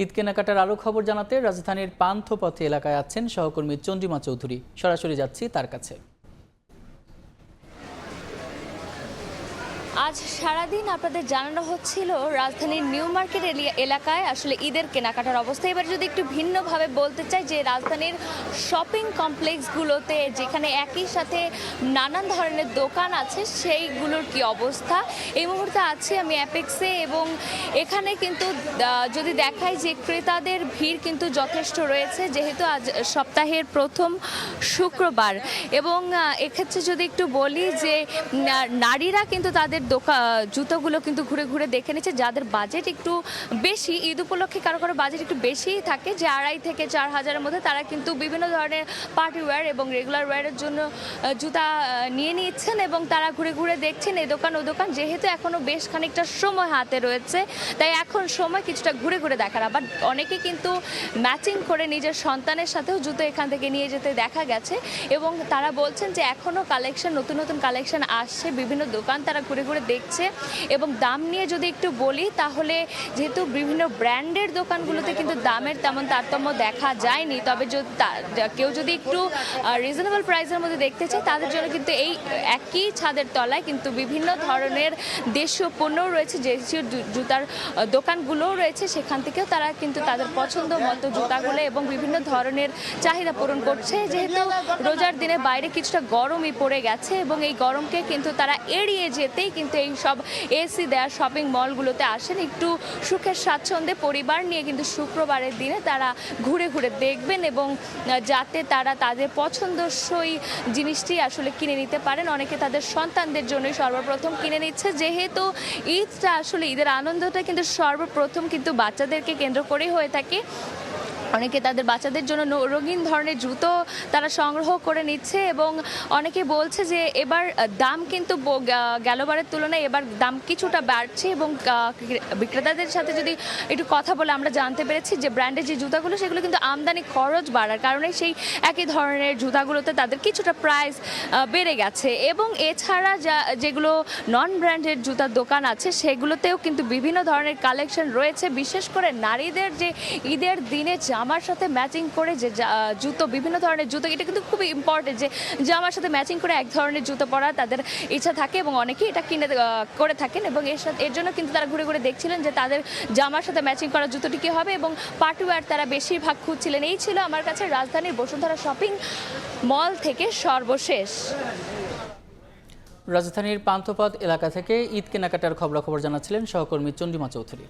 ঈদ কেনাকাটার আরও খবর জানাতে রাজধানীর পান্থপথে এলাকায় আছেন সহকর্মী চন্দ্রিমা চৌধুরী। সরাসরি যাচ্ছি তার কাছে। আজ সারাদিন আপনাদের জানানো হচ্ছিল রাজধানীর নিউ মার্কেট এলাকায় আসলে ঈদের কেনাকাটার অবস্থা। এবার যদি একটু ভিন্নভাবে বলতে চাই যে রাজধানীর শপিং কমপ্লেক্সগুলোতে যেখানে একই সাথে নানান ধরনের দোকান আছে সেইগুলোর কি অবস্থা। এই মুহূর্তে আছি আমি অ্যাপেক্সে এবং এখানে কিন্তু যদি দেখাই যে ক্রেতাদের ভিড় কিন্তু যথেষ্ট রয়েছে, যেহেতু আজ সপ্তাহের প্রথম শুক্রবার। এবং এক্ষেত্রে যদি একটু বলি যে নারীরা কিন্তু তাদের জুতোগুলো কিন্তু ঘুরে ঘুরে দেখে নিচ্ছে, যাদের বাজেট একটু বেশি, ঈদ উপলক্ষে কারো কারো বাজেট একটু বেশিই থাকে, যে 2,500 থেকে 4,000-এর মধ্যে, তারা কিন্তু বিভিন্ন ধরনের পার্টি ওয়্যার এবং রেগুলার ওয়্যারের জন্য জুতা নিয়ে নিচ্ছেন এবং তারা ঘুরে ঘুরে দেখছেন এই দোকান ও দোকান। যেহেতু এখনও বেশ খানিকটা সময় হাতে রয়েছে, তাই এখন সময় কিছুটা ঘুরে ঘুরে দেখার। আবার অনেকে কিন্তু ম্যাচিং করে নিজের সন্তানের সাথেও জুতো এখান থেকে নিয়ে যেতে দেখা গেছে এবং তারা বলছেন যে এখনও কালেকশন, নতুন নতুন কালেকশন আসছে, বিভিন্ন দোকান তারা ঘুরে ঘুরে দেখছে। এবং দাম নিয়ে যদি একটু বলি তাহলে যেহেতু বিভিন্ন ব্র্যান্ডের দোকানগুলোতে কিন্তু দামের তেমন তারতম্য দেখা যায়নি, তবে কেউ যদি একটু রিজনেবল প্রাইসের মধ্যে দেখতে চায় তাদের জন্য কিন্তু এই একই ছাদের তলায় কিন্তু বিভিন্ন ধরনের দেশীয় পণ্যও রয়েছে, দেশীয় জুতার দোকানগুলোও রয়েছে। সেখান থেকেও তারা কিন্তু তাদের পছন্দ মতো জুতাগুলো এবং বিভিন্ন ধরনের চাহিদা পূরণ করছে। যেহেতু রোজার দিনে বাইরে কিছুটা গরমই পড়ে গেছে এবং এই গরমকে কিন্তু তারা এড়িয়ে যেতেই কিন্তু এই সব এসি দেওয়া শপিং মলগুলোতে আসেন একটু সুখের স্বাচ্ছন্দ্যে পরিবার নিয়ে। কিন্তু শুক্রবারের দিনে তারা ঘুরে ঘুরে দেখবেন এবং যাতে তারা তাদের পছন্দসই জিনিসটি আসলে কিনে নিতে পারেন। অনেকে তাদের সন্তানদের জন্যই সর্বপ্রথম কিনে নিচ্ছে, যেহেতু ঈদটা আসলে ঈদের আনন্দটা কিন্তু সর্বপ্রথম কিন্তু বাচ্চাদেরকে কেন্দ্র করেই হয়ে থাকে। অনেকে তাদের বাচ্চাদের জন্য রঙিন ধরনের জুতো তারা সংগ্রহ করে নিচ্ছে এবং অনেকে বলছে যে এবার দাম কিন্তু গেলবারের তুলনায় এবার দাম কিছুটা বাড়ছে। এবং বিক্রেতাদের সাথে যদি একটু কথা বলে আমরা জানতে পেরেছি যে ব্র্যান্ডের যে জুতাগুলো সেগুলো কিন্তু আমদানি খরচ বাড়ার কারণে সেই একই ধরনের জুতাগুলোতে তাদের কিছুটা প্রাইস বেড়ে গেছে। এবং এছাড়া যেগুলো নন ব্র্যান্ডের জুতার দোকান আছে সেগুলোতেও কিন্তু বিভিন্ন ধরনের কালেকশন রয়েছে, বিশেষ করে নারীদের যে ঈদের দিনে জামার সাথে ম্যাচিং করে যে জুতো, বিভিন্ন ধরনের জুতো, এটা কিন্তু খুবই ইম্পর্টেন্ট যে জামার সাথে ম্যাচিং করে এক ধরনের জুতো পরা তাদের ইচ্ছা থাকে এবং অনেকেই এটা কিনে করে থাকেন। এবং এর জন্য কিন্তু তারা ঘুরে ঘুরে দেখছিলেন যে তাদের জামার সাথে ম্যাচিং করা জুতোটি কী হবে এবং পার্টি ওয়্যার তারা বেশিরভাগ খুঁজছিলেন। এই ছিল আমার কাছে রাজধানীর বসুন্ধরা শপিং মল থেকে সর্বশেষ। রাজধানীর পান্থপথ এলাকা থেকে ঈদ কেনাকাটার খবরাখবর জানাচ্ছিলেন সহকর্মী চন্দ্রিমা চৌধুরী।